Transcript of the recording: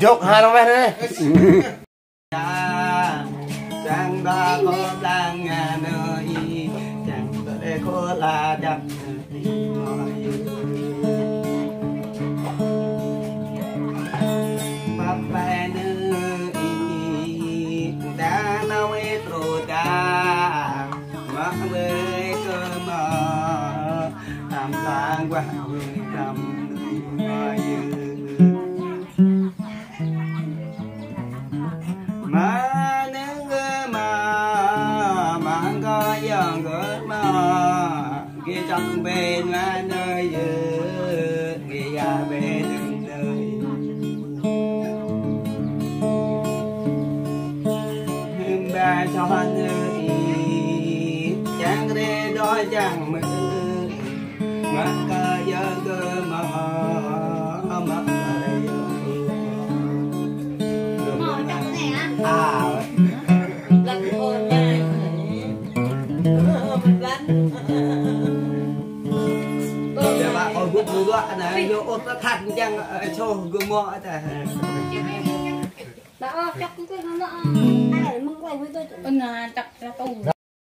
Chúc hai đồng đi. Chẳng đã có đang nghe nơi chẳng để có là đập bắp bè nơi đã nấu ít rồi cả mắt với cơm làm sang qua cầm mà nếu mà có dòng gỡ mà kia trong bên là nơi kia ra bên nơi ba cho nơi chẳng để đói chẳng mơ mà có dòng gỡ mà lăn ôn nhai lăn giờ bà ôi quốc người gọi này vô ôn nó thật chẳng cho gương mọ tại đó chắc cái nó ai mừng quay với tôi chắc ra tù